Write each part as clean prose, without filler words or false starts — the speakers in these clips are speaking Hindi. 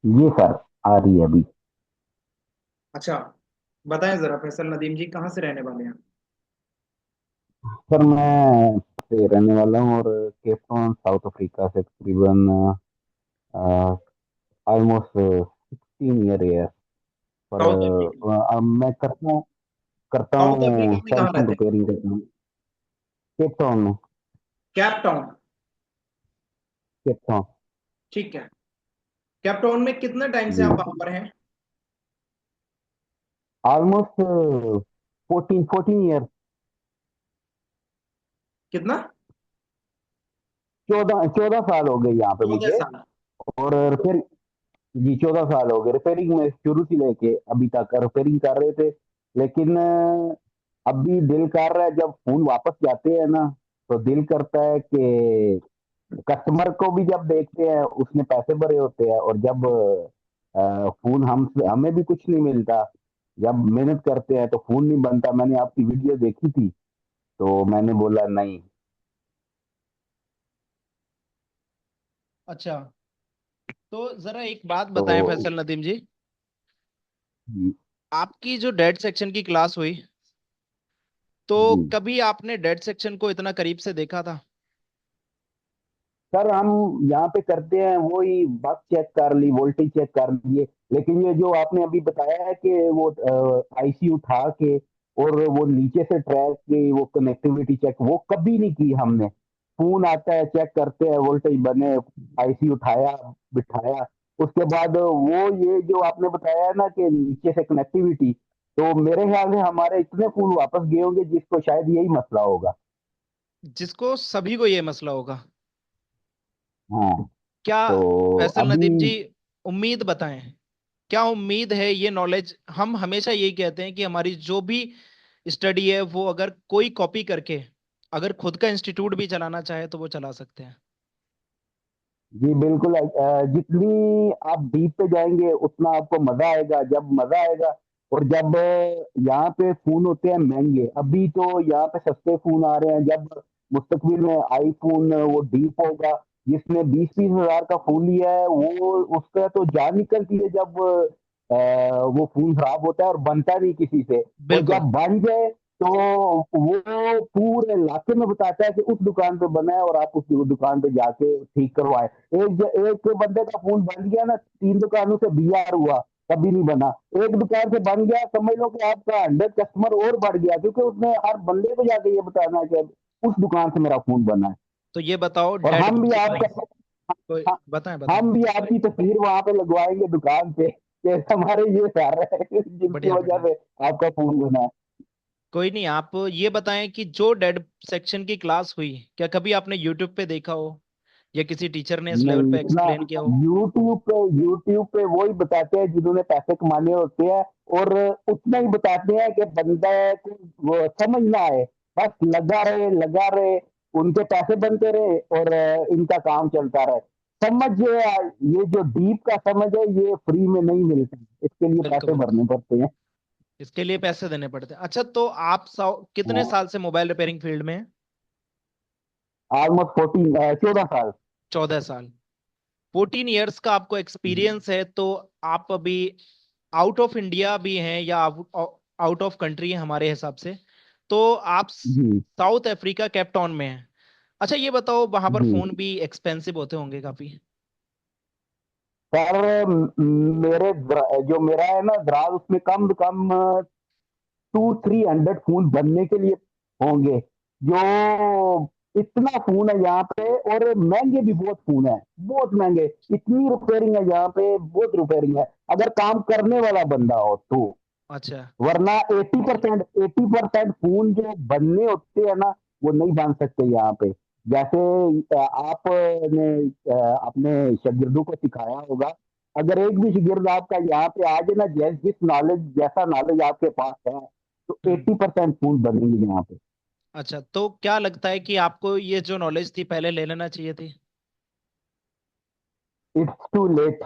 ये सर आ रही है अभी। अच्छा, बताएं जरा फैसल नदीम जी, कहाँ से रहने वाले हैं? सर मैं से रहने वाला हूँ और केप टाउन साउथ अफ्रीका से तकरीबन ऑलमोस्ट 16 ईयर है। पर साउथ अफ्रीका। अब मैं करता साउथ हूँ अफ्रीका में कहाँ सेलफोन रहते हैं? रिपेयरिंग करता हूँ केप टाउन में। Cape Town. Cape Town. ठीक है। कैप टाउन में कितने टाइम से जी। आप वहां पर हैं? Almost 14 year. कितना? 14 14 साल हो गए यहाँ पे 14 मुझे। साल और फिर जी 14 साल हो गए रिपेयरिंग में, शुरू से लेके अभी तक रिपेयरिंग कर रहे थे। लेकिन अभी दिल कर रहा है जब फोन वापस जाते हैं ना, तो दिल करता है कि कस्टमर को भी जब देखते हैं उसने पैसे भरे होते हैं, और जब फोन हम हमें भी कुछ नहीं मिलता। जब मेहनत करते हैं तो फोन नहीं बनता। मैंने आपकी वीडियो देखी थी तो मैंने बोला नहीं। अच्छा, तो जरा एक बात तो बताएं फैसल नदीम जी। जी। आपकी जो डेड सेक्शन की क्लास हुई, तो जी कभी आपने डेड सेक्शन को इतना करीब से देखा था? सर, हम यहाँ पे करते हैं वही बस चेक कर ली, वोल्टेज चेक कर लिए। लेकिन ये जो आपने अभी बताया है कि वो आईसी उठा के और वो नीचे से ट्रैक की वो कनेक्टिविटी चेक, वो कभी नहीं की हमने। फोन आता है, चेक करते हैं, वोल्टेज बने, आईसी उठाया, बिठाया। उसके बाद वो ये जो आपने बताया है ना कि नीचे से कनेक्टिविटी, तो मेरे ख्याल से हमारे इतने फोन वापस गए होंगे जिसको शायद यही मसला होगा। जिसको सभी को ये मसला होगा। हाँ। क्या तो फैसल अभी नदीम जी, उम्मीद बताएं, क्या उम्मीद है ये नॉलेज? हम हमेशा यही कहते हैं कि हमारी जो भी स्टडी है वो अगर कोई कॉपी करके अगर खुद का इंस्टीट्यूट भी चलाना चाहे तो वो चला सकते हैं। जी बिल्कुल, जितनी आप डीप पे जाएंगे उतना आपको मजा आएगा। जब मजा आएगा, और जब यहाँ पे फोन होते हैं महंगे, अभी तो यहाँ पे सस्ते फोन आ रहे हैं। जब मुस्तकबिल में आईफोन वो डीप होगा, जिसने 20 20 हजार का फोन लिया है वो उसका तो जान निकलती है जब वो फोन खराब होता है और बनता नहीं किसी से। और बिल्कुल। जब बन जाए तो वो पूरे इलाके में बताता है कि उस दुकान पे बना है और आप उस दुकान पे जाके ठीक करवाए। एक बंदे का फोन बन गया ना, 3 दुकानों से बीआर हुआ, कभी नहीं बना। एक दुकान से बन गया, समझ लो कि आपका 100 कस्टमर और बढ़ गया, क्योंकि उसने हर बंदे को जाके ये बताना है कि उस दुकान से मेरा फोन बना है। तो ये बताओ और डेड हम भी सेक्शन। आपका कोई हाँ, बताएं बताएं। हम भी आपकी तस्वीर वहां पे लगवाएंगे दुकान पे कि हमारे ये सर है जिनकी बढ़िया वजह बढ़िया। से आपका फोन बना है। कोई नहीं, आप ये बताएं कि जो डेड सेक्शन की क्लास हुई, क्या कभी आपने यूट्यूब पे देखा हो या किसी टीचर ने इस लेवल नहीं, पे इतना एक्सप्लेन किया हो? यूट्यूब पे वही बताते हैं जिन्होंने पैसे कमाने होते हैं, और उतना ही बताते हैं कि बंदा को वो समझ ना आए, बस लगा रहे, उनके पैसे बनते रहे और इनका काम चलता रहे। समझ ये जो डीप का समझ है ये फ्री में नहीं मिलता, इसके लिए बिल्कुल पैसे बिल्कुल। भरने पड़ते हैं। इसके लिए पैसे देने पड़ते हैं। अच्छा, तो आप कितने हाँ, साल से मोबाइल रिपेयरिंग फील्ड में हैं? ऑलमोस्ट 14 14 साल। 14 साल। 14 ईयर्स का आपको एक्सपीरियंस है, तो आप अभी आउट ऑफ इंडिया भी हैं या आउट ऑफ कंट्री हैं हमारे हिसाब से, तो आप जी। साउथ अफ्रीका केप टाउन में हैं। अच्छा, ये बताओ, वहां पर जी फोन भी एक्सपेंसिव होते होंगे काफी? सर, जो मेरा है ना दराज, उसमें कम से कम 200 300 फोन बनने के लिए होंगे। जो इतना फोन है यहाँ पे, और महंगे भी बहुत फोन है, बहुत महंगे। इतनी रिपेयरिंग है यहाँ पे, बहुत रिपेयरिंग है अगर काम करने वाला बंदा हो तो। अच्छा। वरना 80% फोन जो बनने होते हैं ना, वो नहीं बन सकते यहाँ पे। जैसे आपने अपने शागिर्दों को सिखाया होगा, अगर एक भी शागिर्द आपका यहाँ पे आ जाए ना, जैसा नॉलेज आपके पास है, तो हम्म। 80% फोन बनेंगे यहाँ पे। अच्छा, तो क्या लगता है कि आपको ये जो नॉलेज थी पहले ले लेना चाहिए थी? It's too late,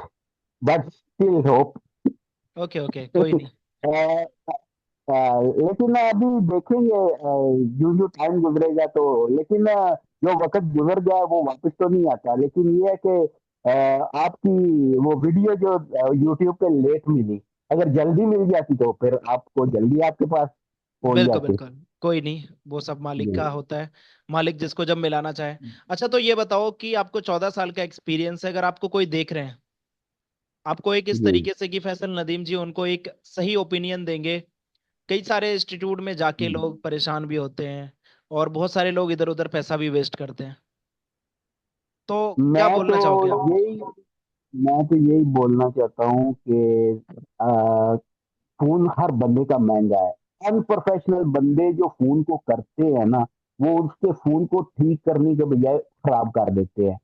but still hope. Okay okay, कोई नहीं। लेकिन अभी देखेंगे, यूं यूं टाइम गुजरेगा तो। लेकिन जो वक्त गुजर गया है वो वापस तो नहीं आता। लेकिन ये है कि आपकी वो वीडियो जो यूट्यूब पे लेट मिली, अगर जल्दी मिल जाती तो फिर आपको जल्दी आपके पास पहुंच बिल्कुल जाते। बिल्कुल, कोई नहीं, वो सब मालिक जी। का होता है। मालिक जिसको जब मिलाना चाहे। अच्छा, तो ये बताओ कि आपको 14 साल का एक्सपीरियंस है, अगर आपको कोई देख रहे हैं, आपको एक इस जी। तरीके से कि फैसल नदीम जी उनको एक सही ओपिनियन देंगे। कई सारे इंस्टीट्यूट में जाके लोग परेशान भी होते हैं, और बहुत सारे लोग इधर उधर पैसा भी वेस्ट करते हैं। तो क्या मैं तो बोलना चाहोगे आप? यही मैं तो यही बोलना चाहता हूँ कि फोन हर बंदे का महंगा है। अनप्रोफेशनल बंदे जो फोन को करते हैं ना, वो उसके फोन को ठीक करने के बजाय खराब कर देते हैं।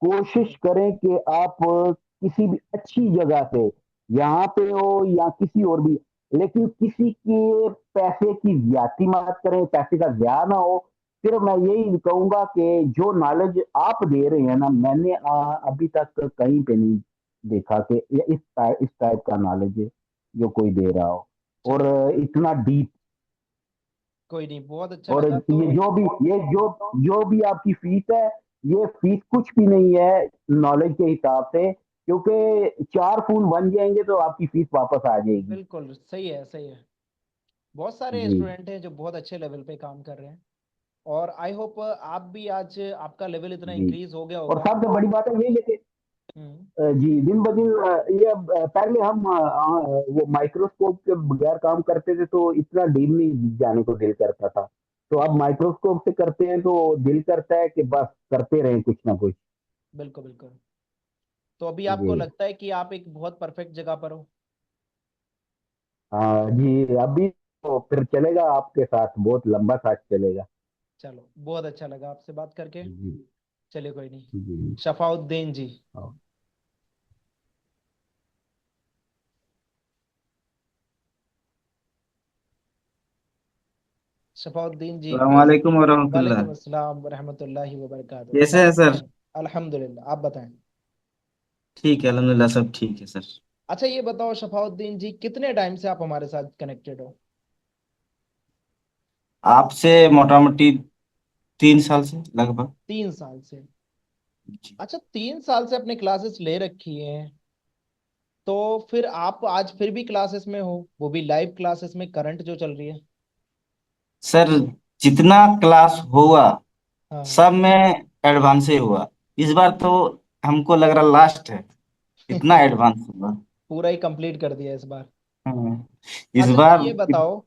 कोशिश करें कि आप किसी भी अच्छी जगह से, यहाँ पे हो या किसी और भी, लेकिन किसी के पैसे की ज्यादती मत करें, पैसे का ज़्यादा ना हो। सिर्फ मैं यही कहूंगा कि जो नॉलेज आप दे रहे हैं ना, मैंने अभी तक कहीं पे नहीं देखा कि ये इस टाइप का नॉलेज है जो कोई दे रहा हो, और चलो, इतना डीप। कोई नहीं, बहुत अच्छा और लगा तो। ये जो भी आपकी फीस है, ये फीस कुछ भी नहीं है नॉलेज के हिसाब से, क्योंकि 4 फूल बन जाएंगे तो आपकी फीस वापस आ जाएगी। बिल्कुल सही है, सही है। बहुत सारे जी। स्टूडेंट हैं जो बहुत अच्छे लेवल पे काम कर रहे हैं, और आई होप आप भी आज आपका लेवल इतना जी। इंक्रीज हो गया और होगा। सबसे बड़ी बात है ये है कि हम्म। जी, दिन ब दिन ये पहले हम वो माइक्रोस्कोप के बगैर काम करते थे तो इतना डीप नहीं जाने को दिल करता था। तो अब माइक्रोस्कोप से करते हैं तो दिल करता है कि बस करते रहें कुछ ना कुछ। बिल्कुल बिल्कुल। तो अभी जी। आपको लगता है कि आप एक बहुत परफेक्ट जगह पर हो? हाँ जी, अभी तो फिर चलेगा, आपके साथ बहुत लंबा साथ चलेगा। चलो, बहुत अच्छा लगा आपसे बात करके। जी। चलिए, कोई नहीं। जी। शफाउद्दीन जी। हाँ। शफाउद्दीन जी कैसे? वालेकुम वरहमतुल्लाह। वालेकुम अस्सलाम वरहमतुल्लाहि वबरकातुहू। कैसे है कैसे सर? हैं? अल्हम्दुलिल्लाह, आप बताएं। ठीक है, अल्हम्दुलिल्लाह, सब ठीक है सर। अच्छा, ये बताओ शफाउद्दीन जी, कितने टाइम से आप हमारे साथ कनेक्टेड हो? आपसे मोटा मोटी 3 साल से लगभग। 3 साल से? जी। अच्छा, 3 साल से अपने क्लासेस ले रखी हैं, तो फिर आप आज फिर भी क्लासेस में हो, वो भी लाइव क्लासेस में, करंट जो चल रही है। सर, जितना क्लास हुआ हाँ। सब में एडवांस ही हुआ। इस बार तो हमको लग रहा लास्ट है, इतना एडवांस हुआ। पूरा ही कंप्लीट कर दिया इस बार। हाँ, इस अच्छा, तो बार ये बताओ,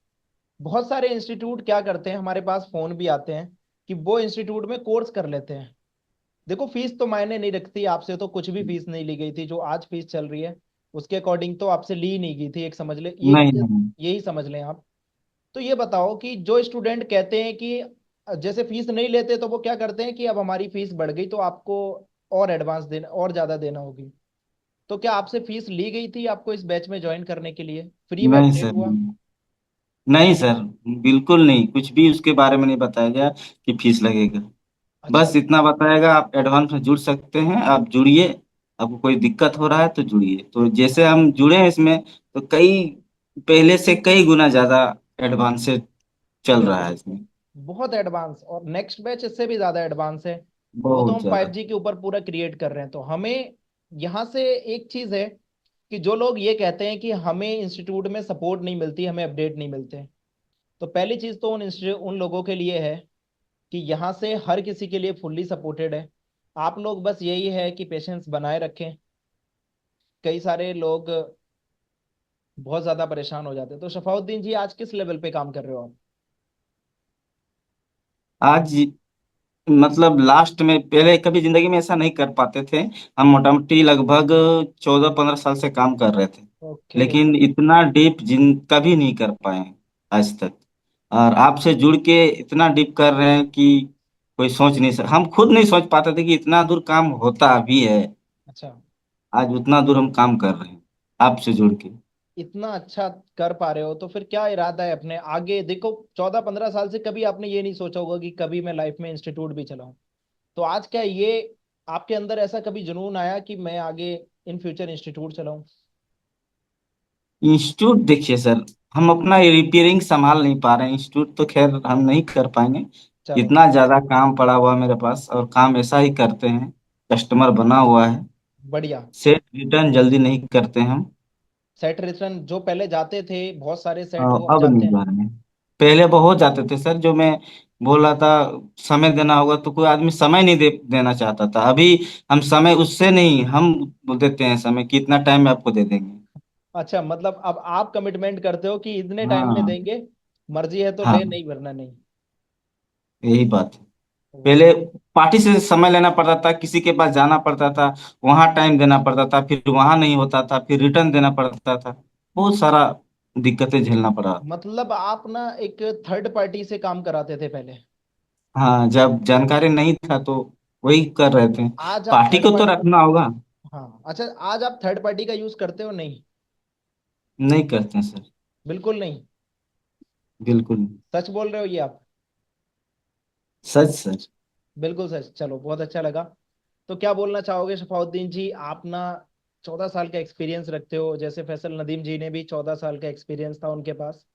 बहुत सारे इंस्टीट्यूट क्या करते हैं, हमारे पास फोन भी आते हैं कि वो इंस्टीट्यूट में कोर्स कर लेते हैं। देखो, फीस तो मायने नहीं रखती, आपसे तो कुछ भी फीस नहीं ली गई थी, जो आज फीस चल रही है उसके अकॉर्डिंग तो आपसे ली नहीं गई थी, एक समझ ले, नहीं ये नहीं। यही समझ लें आप। तो ये बताओ कि जो स्टूडेंट कहते हैं कि जैसे फीस नहीं लेते, तो वो क्या करते हैं कि अब हमारी फीस बढ़ गई तो आपको और एडवांस देना, और ज्यादा देना होगी। तो क्या आपसे फीस ली गई थी आपको इस बैच में ज्वाइन करने के लिए? फ्री में नहीं अपडेट सर, हुआ? नहीं सर, बिल्कुल नहीं, कुछ भी उसके बारे में नहीं बताया गया कि फीस लगेगा। अच्छा। बस इतना बताएगा आप एडवांस में जुड़ सकते हैं, आप जुड़िए। आपको कोई दिक्कत हो रहा है तो जुड़िए। तो जैसे हम जुड़े हैं इसमें, तो कई पहले से कई गुना ज्यादा एडवांस से चल रहा बिल्कुल है बिल्कुल, इसमें। बहुत एडवांस, और नेक्स्ट बैच इससे भी ज्यादा एडवांस है। वो तो बहुत हम फाइव ज्यादा। जी के ऊपर पूरा क्रिएट कर रहे हैं, तो हमें यहाँ से एक चीज है कि जो लोग ये कहते हैं कि हमें इंस्टीट्यूट में सपोर्ट नहीं मिलती, हमें अपडेट नहीं मिलते, तो पहली चीज तो उन लोगों के लिए है कि यहाँ से हर किसी के लिए फुल्ली सपोर्टेड है। आप लोग बस यही है कि पेशेंस बनाए रखें। कई सारे लोग बहुत ज्यादा परेशान हो जाते हैं। तो शफाउद्दीन जी, आज किस लेवल पे काम कर रहे हो आप? आज मतलब लास्ट में, पहले कभी जिंदगी में ऐसा नहीं कर पाते थे। हम मोटा मोटी लगभग 14-15 साल से काम कर रहे थे, ओके। लेकिन इतना डीप जिन कभी नहीं कर पाए आज तक। और आपसे जुड़ के इतना डीप कर रहे हैं कि कोई सोच नहीं सक हम खुद नहीं सोच पाते थे कि इतना दूर काम होता भी है। अच्छा, आज उतना दूर हम काम कर रहे हैं आपसे जुड़ के। इतना अच्छा कर पा रहे हो तो फिर क्या इरादा है अपने आगे? देखो, 14-15 साल से कभी आपने ये नहीं सोचा होगा कि कभी मैं लाइफ में इंस्टीट्यूट भी चलाऊं, तो आज क्या ये आपके अंदर ऐसा कभी जुनून आया कि मैं आगे इन फ्यूचर इंस्टीट्यूट चलाऊं? इंस्टीट्यूट देखिए सर, हम अपना रिपेयरिंग संभाल नहीं पा रहे हैं, इंस्टीट्यूट तो खैर हम नहीं कर पाएंगे। चलो। इतना ज्यादा काम पड़ा हुआ है मेरे पास, और काम ऐसा ही करते हैं, कस्टमर बना हुआ है। बढ़िया। सेट रिटर्न जल्दी नहीं करते हम। सेट रिटर्न जो पहले जाते थे बहुत सारे सेट, वो अब अब जाते नहीं हैं? जा रहे हैं। पहले बहुत जाते थे सर, जो मैं बोल रहा था समय देना होगा, तो कोई आदमी समय नहीं देना चाहता था। अभी हम समय उससे नहीं, हम देते हैं समय, कि इतना टाइम में आपको दे देंगे। अच्छा, मतलब अब आप कमिटमेंट करते हो कि इतने टाइम में हाँ। देंगे, मर्जी है तो ले, हाँ, नहीं वरना नहीं। यही बात है। वाह। पहले पार्टी से समय लेना पड़ता था, किसी के पास जाना पड़ता था, वहां टाइम देना पड़ता था, फिर वहां नहीं होता था, फिर रिटर्न देना पड़ता था। बहुत सारा दिक्कतें झेलना पड़ा। मतलब आप ना एक थर्ड पार्टी से काम कराते थे पहले? हाँ, जब जानकारी नहीं था तो वही कर रहे थे। आज आप पार्टी थर्ड को तो पार्टी? रखना होगा। हाँ, अच्छा, आज आप थर्ड पार्टी का यूज करते हो? नहीं, नहीं करते हैं सर। बिल्कुल नहीं? बिल्कुल नहीं। सच बोल रहे हो ये आप? सच सच। बिल्कुल सच। चलो, बहुत अच्छा लगा। तो क्या बोलना चाहोगे शफाउद्दीन जी? आप ना 14 साल का एक्सपीरियंस रखते हो, जैसे फैसल नदीम जी ने भी 14 साल का एक्सपीरियंस था उनके पास।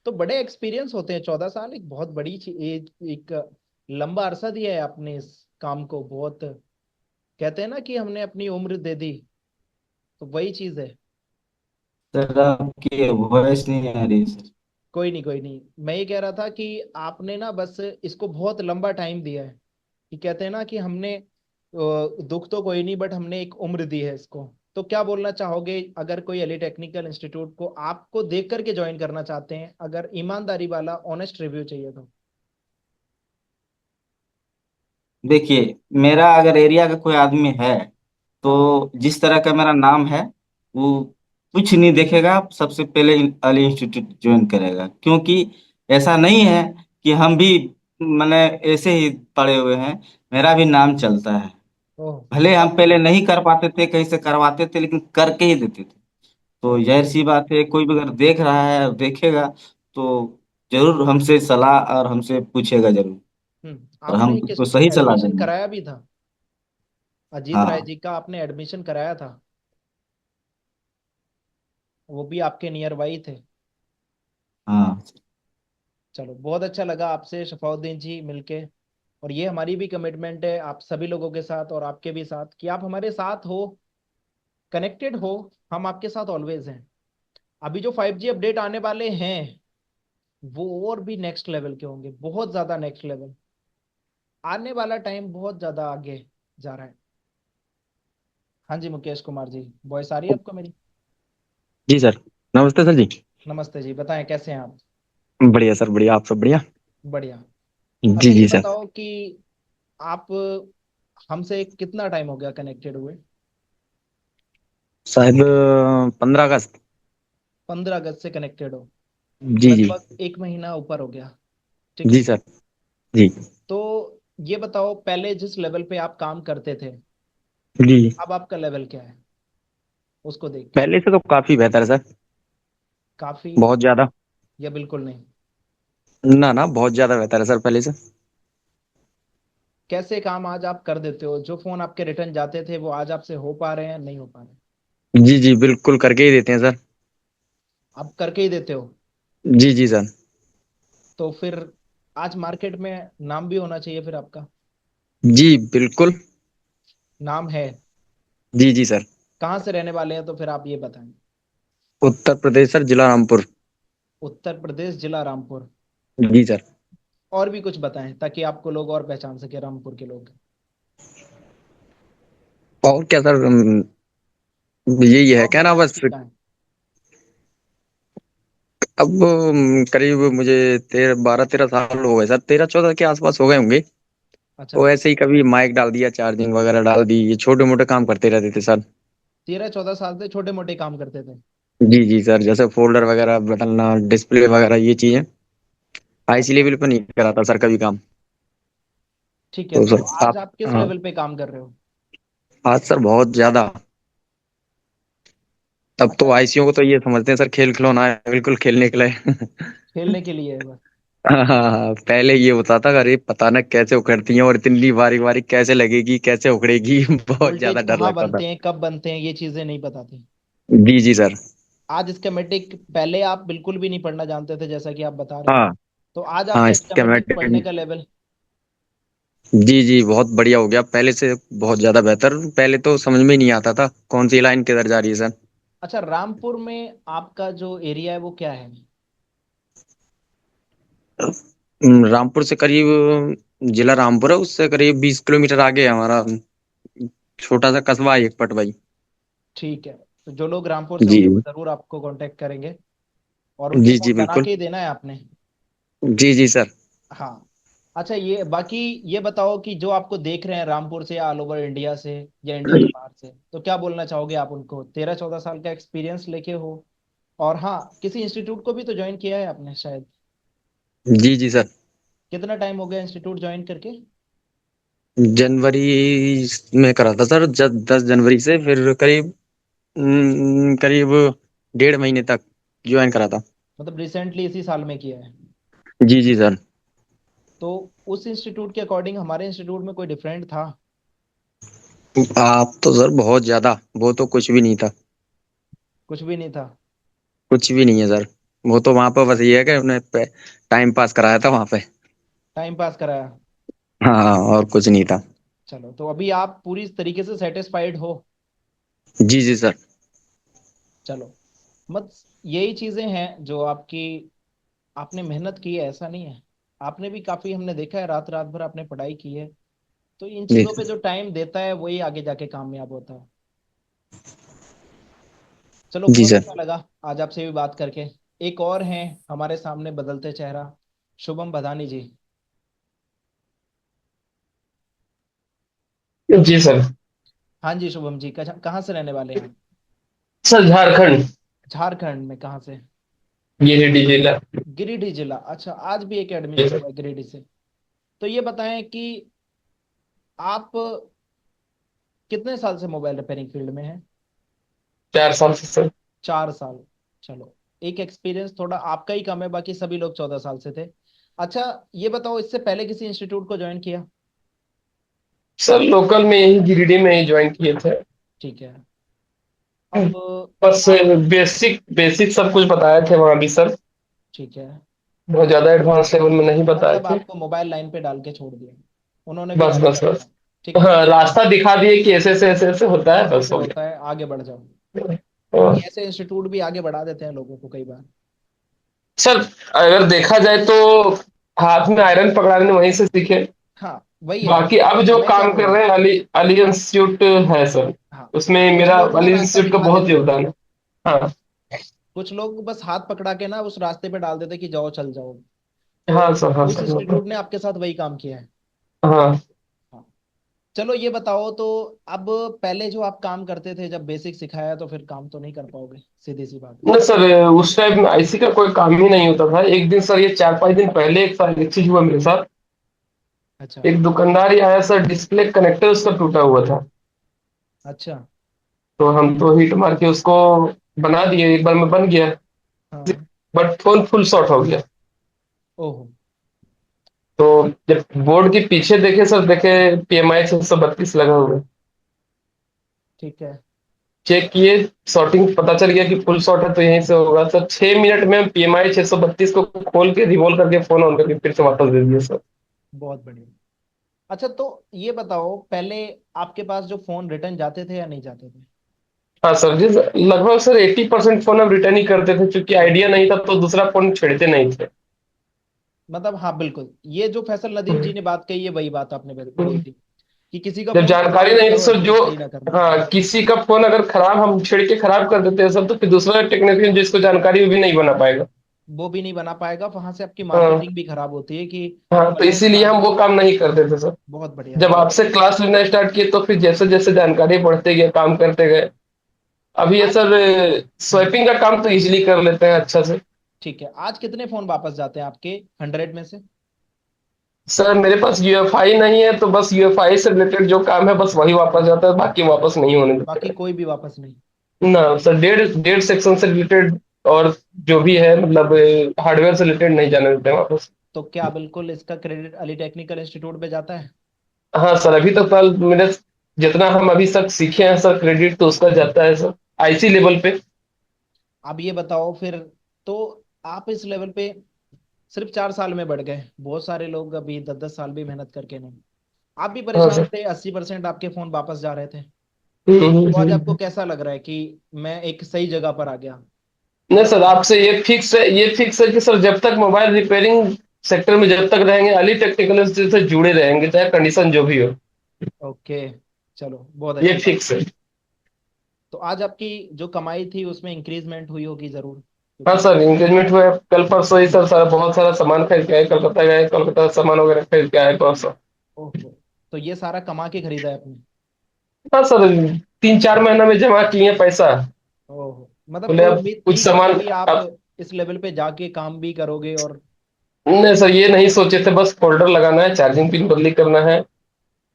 तो बड़े एक्सपीरियंस होते हैं, 14 साल एक बहुत बड़ी एज, एक लंबा अरसा दिया है आपने इस काम को। बहुत कहते हैं ना कि हमने अपनी उम्र दे दी, तो वही चीज है। सर आपकी वॉइस नहीं आ रही सर। कोई नहीं, कोई नहीं। मैं ये कह रहा था कि आपने ना बस इसको बहुत लंबा टाइम दिया है। कि कहते हैं ना कि हमने दुख तो कोई नहीं, बट हमने एक उम्र दी है इसको। तो क्या बोलना चाहोगे, अगर कोई एली टेक्निकल इंस्टीट्यूट को आपको देख करके ज्वाइन करना चाहते हैं, अगर ईमानदारी वाला ऑनेस्ट रिव्यू चाहिए तो? देखिए, मेरा अगर एरिया का कोई आदमी है, हाँ। तो जिस तरह का मेरा नाम है, वो कुछ नहीं देखेगा, सबसे पहले अली इंस्टीट्यूट ज्वाइन करेगा। क्योंकि ऐसा नहीं है कि हम भी मैंने ऐसे ही पड़े हुए हैं। मेरा भी नाम चलता है। ओह, भले बहुत हम पहले बढ़िया। नहीं कर पाते थे, कहीं से करवाते थे, लेकिन करके ही देते थे। तो जाहिर ओके। सी बात है, कोई भी अगर देख रहा है और देखेगा, तो जरूर हमसे सलाह और हमसे पूछेगा जरूर। और आपने हम एक उसको सही सलाह एडमिशन देंगे। कराया भी था, अजीत राय हाँ। जी का आपने एडमिशन कराया था, वो भी आपके नियर बाई थे। हाँ। चलो, बहुत अच्छा लगा आपसे शफाउद्दीन जी मिलके। और ये हमारी भी कमिटमेंट है आप सभी लोगों के साथ और आपके भी साथ, कि आप हमारे साथ हो, कनेक्टेड हो। हम आपके साथ ऑलवेज हैं। अभी जो 5G अपडेट आने वाले हैं, वो और भी नेक्स्ट लेवल के होंगे, बहुत ज्यादा नेक्स्ट लेवल। आने वाला टाइम बहुत ज्यादा आगे जा रहा है। हाँ जी, मुकेश कुमार जी, वॉइस आ रही है आपको मेरी? जी सर। नमस्ते सर जी। नमस्ते जी, बताएं कैसे हैं आप? बढ़िया सर, बढ़िया। आप सब बढ़िया? बढ़िया। जी अच्छा, ये जी सर। बताओ कि आप हमसे कितना टाइम हो गया कनेक्टेड हुए? शायद 15 अगस्त। 15 अगस्त से कनेक्टेड हो? जी जी। लगभग एक महीना ऊपर हो गया। ठीक जी है। सर। जी तो ये बताओ, पहले जिस लेवल पे आप काम करते थे, जी। अब आपका लेवल क्या है उसको देख के? पहले से तो काफी बेहतर है सर। काफी बहुत ज्यादा। या बिल्कुल नहीं? ना ना, बहुत ज्यादा बेहतर है सर पहले से। कैसे काम आज आप कर देते हो? जो फोन आपके रिटर्न जाते थे वो आज आपसे हो पा रहे हैं, नहीं हो पा रहे? जी जी, बिल्कुल करके ही देते हैं सर। आप करके ही देते हो? जी जी सर। तो फिर आज मार्केट में नाम भी होना चाहिए फिर आपका। जी बिल्कुल। नाम है? जी जी सर। कहाँ से रहने वाले हैं तो फिर आप ये बताएं। उत्तर प्रदेश सर, जिला रामपुर। उत्तर प्रदेश, जिला रामपुर। जी सर। और भी कुछ बताएं ताकि आपको लोग और पहचान सके, रामपुर के लोग। और क्या सर, यही है और क्या ना बस। बदमाशी का है? अब करीब मुझे 12-13 साल हो गए सर, 13-14 के आसपास हो गए होंगे। अच्छा। तो ऐसे ही कभी माइक डाल दिया, चार्जिंग वगैरह डाल दी, ये छोटे मोटे काम करते रहते थे सर। 13-14 साल से छोटे मोटे काम करते थे? जी जी सर, जैसे फोल्डर वगैरह बदलना, डिस्प्ले वगैरह, ये चीजें आईसी अच्छा, लेवल पर नहीं करा था सर कभी काम। ठीक है। तो तो सर आज आप, आप किस हाँ, लेवल पे काम कर रहे हो? आज सर बहुत ज्यादा। अब तो अच्छा, आईसीओ को तो ये समझते हैं सर खेल खिलौना है, बिल्कुल खेलने के लिए। खेलने के लिए है बस? हाँ हाँ हाँ, पहले ये होता था, अरे पता न कैसे उखड़ती हैं और इतनी बारी बारी कैसे लगेगी, कैसे उखड़ेगी। बहुत ज्यादा वोल्टेज डर कहाँ लगता था। बनते हैं, कब बनते हैं, ये चीजें नहीं पता थी। जी जी सर। आज स्कीमेटिक, पहले आप बिल्कुल भी नहीं पढ़ना जानते थे जैसा कि आप बता रहे हो। हाँ तो आज हाँ, आपका स्कीमेटिक स्केमेटिक। पढ़ने का लेवल? जी जी, बहुत बढ़िया हो गया, पहले से बहुत ज्यादा बेहतर। पहले तो समझ में ही नहीं आता था कौन सी लाइन किधर जा रही है सर। अच्छा, रामपुर में आपका जो एरिया है वो क्या है? रामपुर से करीब, जिला रामपुर है, उससे करीब 20 किलोमीटर आगे है हमारा छोटा सा कस्बा है, एक पटवाई। ठीक है, तो जो लोग रामपुर से जी होंगे वो जरूर आपको कांटेक्ट करेंगे, और उनको जी जी फोन बना बिल्कुल। के ही देना है आपने। जी जी सर। हाँ। अच्छा, ये बाकी ये बताओ कि जो आपको देख रहे हैं रामपुर से या ऑल ओवर इंडिया से या इंडिया के बाहर से, तो क्या बोलना चाहोगे आप उनको? 13-14 साल का एक्सपीरियंस लेके हो, और हाँ, किसी इंस्टीट्यूट को भी तो ज्वाइन किया है आपने शायद। जी जी सर। कितना टाइम हो गया इंस्टीट्यूट ज्वाइन करके? जनवरी में करा था सर, 10 जनवरी से, फिर करीब करीब 1.5 महीने तक ज्वाइन करा था। मतलब रिसेंटली इसी साल में किया है? जी जी सर। तो उस इंस्टीट्यूट के अकॉर्डिंग हमारे इंस्टीट्यूट में कोई डिफरेंट था? आप तो सर बहुत ज्यादा, वो तो कुछ भी नहीं था। कुछ भी नहीं था? कुछ भी नहीं है सर। वो तो वहां पर बस ये है कि उन्हें टाइम पास कराया था वहां पे। टाइम पास कराया? हाँ, और कुछ नहीं था। चलो, तो अभी आप पूरी तरीके से सेटिस्फाइड हो? जी जी सर। चलो, मत यही चीजें हैं जो आपकी, आपने मेहनत की है ऐसा नहीं है। आपने भी काफी, हमने देखा है, रात रात भर आपने पढ़ाई की है। तो इन जी चीजों पे जो टाइम देता है वही आगे जाके कामयाब होता है। चलो, जी बहुत सर। अच्छा लगा आज आपसे भी बात करके। एक और हैं हमारे सामने बदलते चेहरा, शुभम बधानी जी। जी सर। हाँ जी शुभम जी, कहाँ से रहने वाले हैं आप? सर झारखंड। झारखंड में कहाँ से? गिरिडीह जिला। गिरिडीह जिला। अच्छा, आज भी एक जी एडमिशन सर। हुआ है गिरिडीह से। तो ये बताएं कि आप कितने साल से मोबाइल रिपेयरिंग फील्ड में हैं? 4 साल से सर। 4 साल। चलो, एक एक्सपीरियंस थोड़ा आपका ही कम है, बाकी सभी लोग 14 साल से थे। अच्छा, ये बताओ, इससे पहले किसी इंस्टीट्यूट को ज्वाइन किया? सर लोकल में यही गिरिडीह में ही ज्वाइन किए थे। ठीक है। अब बस आप, बेसिक बेसिक सब कुछ बताए थे वहाँ भी सर। ठीक है, बहुत ज्यादा एडवांस लेवल में नहीं बताए मतलब थे। आपको मोबाइल लाइन पे डाल के छोड़ दिया, उन्होंने भी बस गाइड बस कर बस। दिया। ठीक है, हाँ, रास्ता दिखा दिए कि ऐसे ऐसे होता है, ऐसे बस ऐसे हो होता है, आगे बढ़ जाओ। गया। बाकी हाँ। ऐसे इंस्टीट्यूट भी आगे बढ़ा देते हैं लोगों को कई बार। सर अगर देखा जाए तो हाथ में आयरन पकड़ाने वहीं से सीखे। हाँ, वही है। बाकी अब जो मैं क्या काम बोल कर रहा हूँ, रहे हैं अली अली इंस्टीट्यूट है सर। हाँ, उसमें कुछ मेरा लोग ना अली रास्ता इंस्टीट्यूट का दिखा बहुत देते हैं, योगदान है। हाँ। कुछ लोग बस हाथ पकड़ा के ना उस रास्ते पे डाल देते हैं कि जाओ चल जाओ। तो हाँ सर, हाँ उस सर। इंस्टीट्यूट ने आपके साथ वही काम किया है। हाँ। हाँ। चलो, ये बताओ तो, अब पहले जो आप काम करते थे, जब बेसिक सिखाया तो फिर काम तो नहीं कर पाओगे, सीधी सी बात है। न सर, उस टाइम आईसी का कोई काम ही नहीं होता था। एक दिन सर, ये 4-5 दिन पहले एक चीज हुआ मेरे साथ। अच्छा। एक दुकानदार ही आया सर, डिस्प्ले कनेक्टर उसका टूटा हुआ था। अच्छा। तो हम तो हिट मार के उसको बना दिए, एक बार में बन गया। हाँ। बट फोन फुल शॉट हो गया। ओहो। तो जब बोर्ड के पीछे देखे सर, देखे PMI 632 लगा हुआ है। ठीक है। चेक किए, शॉर्टिंग पता चल गया कि फुल शॉट है, तो यहीं से होगा सर। 6 मिनट में PMI 632 को खोल के रिवॉल्व करके फोन ऑन करके फिर से वापस दे दिया सर। बहुत बढ़िया। अच्छा, तो ये बताओ, पहले आपके पास जो फोन रिटर्न जाते थे या नहीं जाते थे? हाँ सर जी, लगभग सर 80% फोन हम रिटर्न ही करते थे, क्योंकि आइडिया नहीं था तो दूसरा फोन छेड़ते नहीं थे। मतलब हाँ, बिल्कुल, ये जो फैसल नदीम जी ने बात कही है वही बात आपने बोली थी, कि किसी का जब फोन खराब जानकारी है तो नहीं थी सर, जबरदस्ती जो सही ना करना। हाँ, किसी का फोन अगर खराब हम छेड़ के खराब कर देते हैं सर, तो फिर दूसरा टेक्नीशियन जिसको जानकारी वो भी नहीं बना पाएगा। वो भी नहीं बना पाएगा, वहां से आपकी हाँ। मार्केटिंग भी खराब होती है कि हाँ, तो फलाने इसीलिए दुकान हम पे। वो काम नहीं करते थे सर। बहुत बढ़िया, जब बहुत आपसे क्लास लेना स्टार्ट किए तो फिर जैसे जैसे जानकारी बढ़ते गए, काम करते गए। अभी ये आज। सर हम्म, स्वैपिंग का काम तो इजीली कर लेते हैं अच्छा से। ठीक है, आज कितने फोन वापस जाते हैं आपके 100 में से? सर मेरे पास UFI नहीं है, तो बस UFI से रिलेटेड जो काम है बस वही वापस जाता है, बाकी वापस नहीं होने देते बाकी हैं। कोई भी वापस नहीं? ना सर, डेढ़ डेढ़ सेक्शन से रिलेटेड और जो भी है, मतलब हार्डवेयर से रिलेटेड नहीं जाने देते हैं वापस। तो क्या बिल्कुल इसका क्रेडिट अली टेक्निकल इंस्टीट्यूट पे जाता है? हाँ सर, अभी तक कल मेरे जितना हम अभी तक सीखे हैं सर, क्रेडिट तो उसका जाता है सर, IC लेवल पे। अब ये बताओ फिर, तो आप इस लेवल पे सिर्फ 4 साल में बढ़ गए, बहुत सारे लोग अभी 10-10 साल भी मेहनत करके नहीं। आप भी हाँ परेशान सर। थे, 80% आपके फोन वापस जा रहे थे। तो आज आपको हम्म। कैसा लग रहा है कि मैं एक सही जगह पर आ गया? नहीं सर, आपसे ये फिक्स है कि सर जब तक मोबाइल रिपेयरिंग सेक्टर में जब तक रहेंगे, अली टेक्निकल इंस्टीट्यूट से जुड़े रहेंगे, चाहे कंडीशन जो भी हो। ओके, चलो बहुत ये अच्छी बात। फिक्स है। तो आज आपकी जो कमाई थी उसमें इंक्रीजमेंट हुई होगी जरूर, हाँ क्योंकि सर, एंगेजमेंट हुआ है कल परसों ही सर, सारा बहुत सारा सामान खरीद के आए, कलकत्ता गए, कोलकाता से सामान वगैरह खरीद के आए परसों। ओहो, तो ये सारा कमा के खरीदा है आपने? हाँ सर, 3-4 महीना में जमा किए पैसा। ओहो, मतलब बोले कोई अब उम्मीद कुछ थी कि सामान अभी आप अब। इस लेवल पे जाके काम भी करोगे? और नहीं सर, ये नहीं सोचे थे, बस फोल्डर लगाना है, चार्जिंग पिन बदली करना है,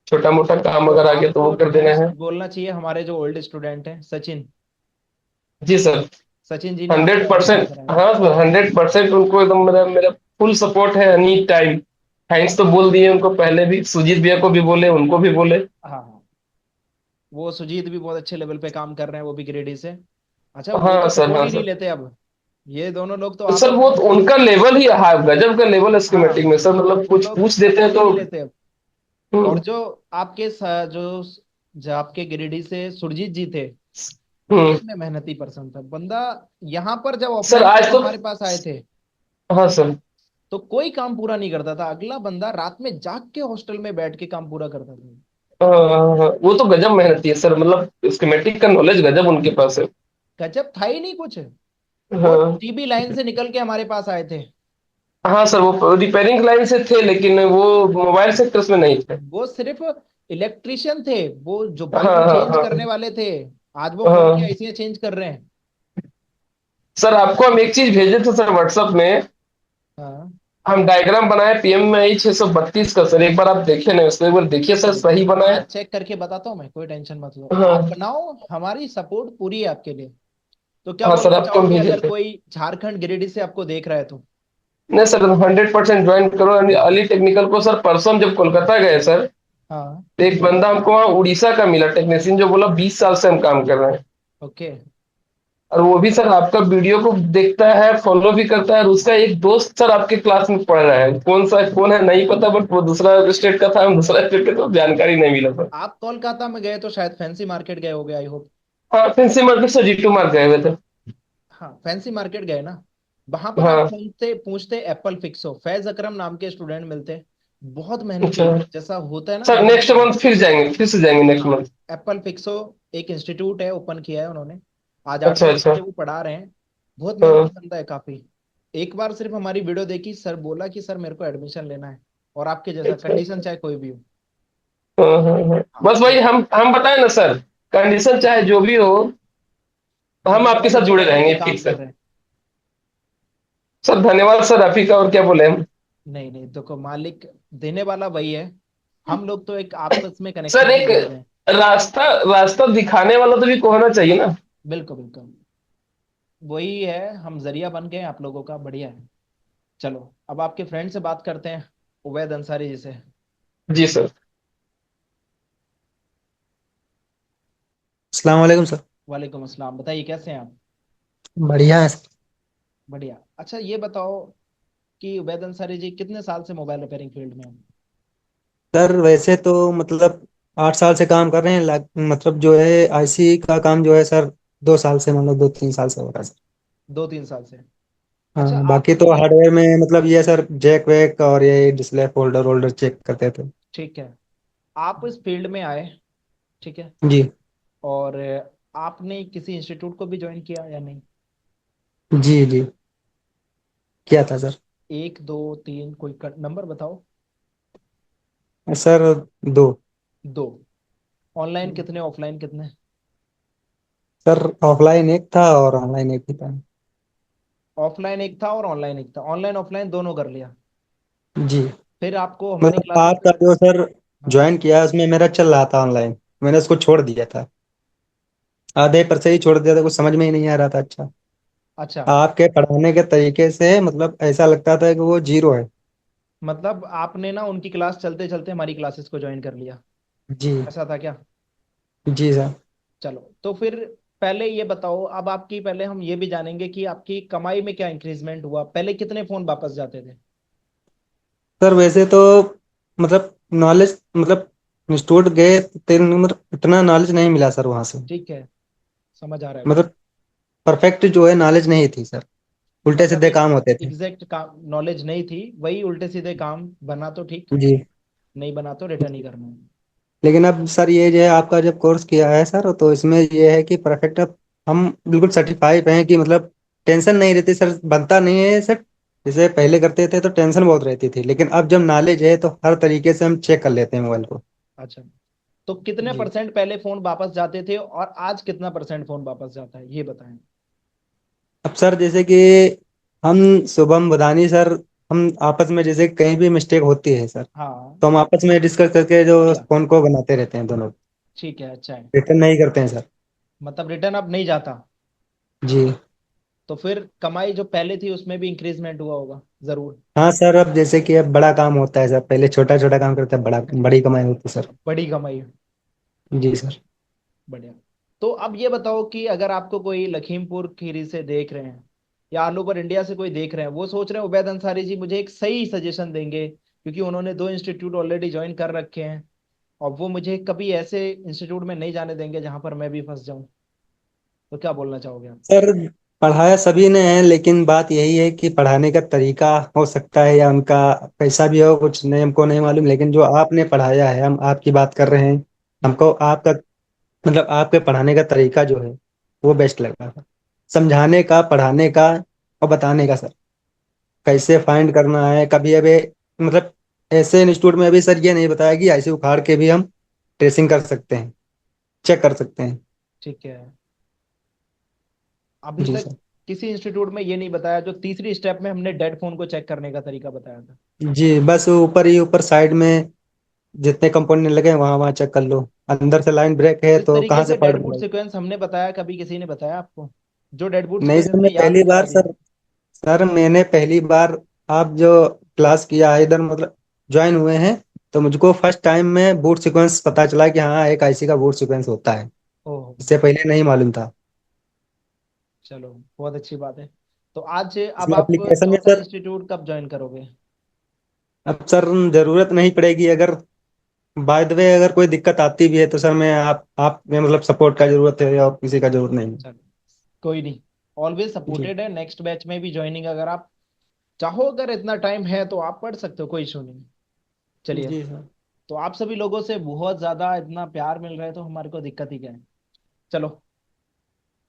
छोटा मोटा काम तो अगर आ गया तो आपको वो कर देना थैंक्स है। बोलना चाहिए हमारे जो ओल्ड स्टूडेंट हैं, सचिन। जी सर। सचिन जी ने आपको हंड्रेड एडमिशन परसेंट कराया। हाँ सर, 100% उनको एकदम मेरा मेरा फुल सपोर्ट है एनी टाइम। थैंक्स तो बोल दिए उनको पहले भी, सुजीत भैया को भी बोले, उनको भी बोले। हाँ हाँ, वो सुजीत भी बहुत अच्छे लेवल पे काम कर रहे हैं, वो भी गिरेडी से। अच्छा, वो हाँ तो सर, सपोर्ट हाँ ही नहीं सर। लेते अब। ये दोनों लोग तो तो सर आपस वो में, तो उनका लेवल ही हाँ, गजब का लेवल है हाँ, स्कीमेटिक में सर, मतलब वो कुछ लोग पूछ देते हैं सपोर्ट ही तो। नहीं लेते अब। और हम्म। जो आपके जो आपके गिरिडीह से सुरजीत जी थे, वो हम्म। कितने मेहनती पर्सन था बंदा। यहाँ पर जब सर ऑफलाइन आज क्लास तो। हमारे पास आए थे, हाँ सर। तो कोई काम पूरा नहीं करता था, अगला बंदा रात में जाग के हॉस्टल में बैठ के काम पूरा करता था। हाँ हाँ, हाँ, वो तो गजब मेहनती है सर, मतलब स्कीमेटिक का नॉलेज गजब उनके पास है। गजब था ही नहीं कुछ। वो हाँ। टीबी लाइन से निकल के हमारे पास आए थे। हाँ सर, वो रिपेयरिंग लाइन से थे लेकिन वो मोबाइल सेक्टर्स में नहीं थे। वो सिर्फ इलेक्ट्रिशियन थे, वो जो हाँ बल्ब हाँ चेंज करने हाँ। वाले थे। आज वो फोन की हाँ आईसियां चेंज कर रहे हैं। सर, आपको हम एक चीज भेजे थे सर व्हाट्सएप में। हाँ, हम डायग्राम बनाए PMI 632 का सर, एक बार आप देखे ना उसको, एक बार देखिए सर, बिल्कुल बिल्कुल, सही मैं बना है। आज चेक करके बताता हूँ, मैं कोई टेंशन मत लो, आप हाँ। बनाओ, हमारी सपोर्ट पूरी है आपके लिए। तो क्या हाँ सर, बोलना आपको हम चाहोगे भेजे अगर थे। कोई झारखंड गिरिडीह से आपको देख रहा है तो? नहीं सर, 100% ज्वाइन करो अली टेक्निकल को सर। परसों हम जब कोलकाता गए सर, हाँ। तो एक बंदा हमको वहाँ उड़ीसा का मिला टेक्नीशियन, जो बोला 20 साल से हम काम कर रहे हैं। ओके। और वो भी सर आपका वीडियो को देखता है, फॉलो भी करता है, और उसका एक दोस्त सर आपके क्लास में पढ़ रहा है, कौन है नहीं पता, बट वो दूसरा स्टेट का था, हम दूसरा स्टेट का, तो जानकारी नहीं मिला सर। आप कोलकाता में गए तो शायद फैंसी मार्केट गए होगे, आई होप। हाँ, फैंसी मार्केट से G2 मार्क गए हुए थे। हाँ, फैंसी मार्केट गए ना, वहां पर आप हाँ। पूछते पूछते एप्पल फिक्सो, फैज अकरम नाम के स्टूडेंट मिलते, बहुत अच्छा मेहनती, जैसा होता है ना सर, नेक्स्ट मेहनती। मंथ फिर जाएंगे, फिर से जाएंगे नेक्स्ट हाँ, मंथ। एप्पल फिक्सो एक इंस्टीट्यूट है, ओपन किया है उन्होंने। आज अच्छा 8वीं क्लास अच्छा। से वो पढ़ा रहे हैं। बहुत मेहनती हाँ बंदा है काफी। एक बार सिर्फ हमारी वीडियो देखी, सर बोला कि सर मेरे को एडमिशन लेना है, और आपके जैसा अच्छा कंडीशन अच्छा। चाहे कोई भी हो। हाँ हाँ हाँ, हाँ, बस तो वही हम बताए ना सर, कंडीशन चाहे जो भी हो, हम हम आपके बहुत साथ अच्छे जुड़े लेवल पे रहेंगे, काम फिक्स कर है। रहे हैं। सर धन्यवाद सर, आप ही का और क्या बोले हम। नहीं नहीं, देखो मालिक देने वाला वही है, हम लोग तो एक आपस में कनेक्शन सर में एक जुड़ गए हैं। रास्ता रास्ता दिखाने वाला तो भी को होना चाहिए ना। बिल्कुल बिल्कुल, वही है, हम जरिया बन गए आप लोगों का, बढ़िया है। चलो अब आपके फ्रेंड से बात करते हैं, उवैद अंसारी जी से। जी सर। अस्सलाम वालेकुम सर। वालेकुम अस्सलाम, बताइए कैसे हैं आप? बढ़िया है। बढ़िया। अच्छा ये बताओ कि उवैद अंसारी जी कितने साल से मोबाइल रिपेयरिंग फील्ड में हैं? सर वैसे तो मतलब 8 साल से काम कर रहे हैं, मतलब जो है आईसी का काम जो है सर 2 साल से, मतलब 2-3 साल से हो रहा है सर। 2-3 साल से। अच्छा हाँ, आप बाकी तो ये, हार्डवेयर में मतलब ये सर जैक वैक और ये डिस्प्ले फोल्डर वोल्डर चेक करते थे। ठीक है, आप इस फील्ड में आए, ठीक है, जी और आपने किसी इंस्टीट्यूट को भी ज्वाइन किया या नहीं? जी जी, किया था सर। 1 2 3 कोई नंबर बताओ। सर 2। 2। ऑनलाइन कितने, ऑफलाइन कितने? सर ऑफलाइन एक था और ऑनलाइन एक ही था। ऑफलाइन एक था और ऑनलाइन एक था, ऑनलाइन ऑफलाइन दोनों कर लिया? जी, फिर आपको हमारी मतलब क्लासेस आपका में, जो सर हाँ। ज्वाइन किया उसमें मेरा चल रहा था ऑनलाइन, मैंने उसको छोड़ दिया था, आधे पर से ही छोड़ दिया था, कुछ समझ में ही नहीं आ रहा था। अच्छा, अच्छा, आपके पढ़ाने के तरीके से मतलब ऐसा लगता था कि वो जीरो है। मतलब आपने ना उनकी क्लास चलते चलते हमारी क्लासेस को ज्वाइन कर लिया, जी ऐसा था क्या? जी सर। चलो तो फिर पहले ये बताओ, अब आपकी पहले हम ये भी जानेंगे कि आपकी कमाई में क्या इंक्रीजमेंट हुआ, पहले कितने फोन वापस जाते थे? सर वैसे तो मतलब नॉलेज मतलब इंस्टीट्यूट गए तो मतलब इतना नॉलेज नहीं मिला सर वहां से। ठीक है, समझ आ रहा है मुझे। मतलब परफेक्ट जो है नॉलेज नहीं थी सर, उल्टे मतलब सीधे काम होते थे। एग्जैक्ट काम नॉलेज नहीं थी, वही उल्टे सीधे काम बना तो ठीक, जी। नहीं बना तो रिटर्न ही करना है। लेकिन अब सर ये जो है आपका जब कोर्स किया है सर, तो इसमें ये है कि परफेक्ट अब हम बिल्कुल सर्टिफाइड हैं कि मतलब टेंशन नहीं रहती सर, बनता नहीं है सर। जैसे पहले करते थे तो टेंशन बहुत रहती थी, लेकिन अब जब नॉलेज है तो हर तरीके से हम चेक कर लेते हैं मोबाइल को। अच्छा, तो कितने जी। परसेंट पहले फोन वापस जाते थे और आज कितना परसेंट फोन वापस जाता है, ये बताएं। अब सर जैसे कि हम शुभम बदानी सर, हम आपस में जैसे कहीं भी मिस्टेक होती है सर, हाँ, तो हम आपस में डिस्कस करके जो बढ़िया, फोन को बनाते रहते हैं दोनों। ठीक है, अच्छा है। रिटर्न नहीं करते हैं सर। मतलब रिटर्न अब नहीं जाता, जी। तो फिर कमाई जो पहले थी उसमें भी इंक्रीजमेंट हुआ होगा जरूर। हाँ सर, अब जैसे कि अब बड़ा काम होता है सर, पहले छोटा छोटा काम करते हैं, बड़ा बड़ी कमाई होती है सर। बड़ी कमाई, जी सर। बढ़िया। तो अब ये बताओ कि अगर आपको कोई लखीमपुर खीरी से देख रहे हैं या ऑल ओवर इंडिया से कोई देख रहे हैं, वो सोच रहे हैं उबैद अंसारी जी मुझे एक सही सजेशन देंगे, क्योंकि उन्होंने 2 इंस्टीट्यूट ऑलरेडी ज्वाइन कर रखे हैं, और वो मुझे कभी ऐसे इंस्टीट्यूट में नहीं जाने देंगे जहां पर मैं भी फंस जाऊं, तो क्या बोलना चाहोगे आप? सर पढ़ाया सभी ने है, लेकिन बात यही है कि पढ़ाने का तरीका हो सकता है या उनका कैसा भी हो, कुछ नहीं हमको नहीं मालूम, लेकिन जो आपने पढ़ाया है, हम आपकी बात कर रहे हैं। हमको आपका मतलब आपके पढ़ाने का तरीका जो है वो बेस्ट लगा सर, समझाने का, पढ़ाने का और बताने का सर, कैसे फाइंड करना है। कभी अभी मतलब ऐसे इंस्टीट्यूट में अभी सर ये नहीं बताया कि ऐसे उखाड़ के भी हम ट्रेसिंग कर सकते हैं, चेक कर सकते हैं। ठीक है, अभी जी तक सर। किसी इंस्टीट्यूट में ये नहीं बताया, जो तीसरी स्टेप में हमने डेड फोन को चेक करने का तरीका बताया था। जी, बस ऊपर ही ऊपर साइड में जितने कंपोनेंट लगे वहां वहां चेक कर लो, अंदर से लाइन ब्रेक है जिस तो तरीके कहाँ से से फॉल्ट डेड बूट मिलेगा। सीक्वेंस हमने बताया, कभी किसी ने बताया आपको? जो डेड बूट नहीं सीक्वेंस सर, मैं हमने याद पहली करा बार दिया। सर, सर मैंने पहली बार आप जो क्लास किया है इधर मतलब ज्वाइन हुए हैं, तो मुझको फर्स्ट टाइम में बूट सीक्वेंस पता चला कि हाँ एक आईसी का बूट सीक्वेंस होता है। ओह, इससे पहले नहीं मालूम था। चलो, बहुत अच्छी बात है। तो आज अब इसमें आप एप्लीकेशन में चौथा सर, इंस्टीट्यूट कब ज्वाइन करोगे? अब सर जरूरत नहीं पड़ेगी, अगर बाय द वे अगर कोई दिक्कत आती भी है तो सर मैं आप में मतलब सपोर्ट का जरूरत है और किसी का जरूरत नहीं है। चलो, कोई नहीं, ऑलवेज जी। सपोर्टेड है। नेक्स्ट बैच में भी ज्वाइनिंग अगर आप चाहो, अगर इतना टाइम है तो आप पढ़ सकते हो, कोई इशू नहीं। चलिए, जी सर। तो आप सभी लोगों से बहुत ज्यादा इतना प्यार मिल रहा है तो हमारे को दिक्कत ही क्या है। चलो,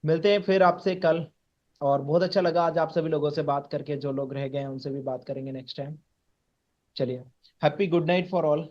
मिलते हैं फिर आपसे कल। और बहुत अच्छा लगा आज आप सभी लोगों से बात करके, जो लोग रह गए हैं उनसे भी बात करेंगे नेक्स्ट टाइम। चलिए, happy good night for all.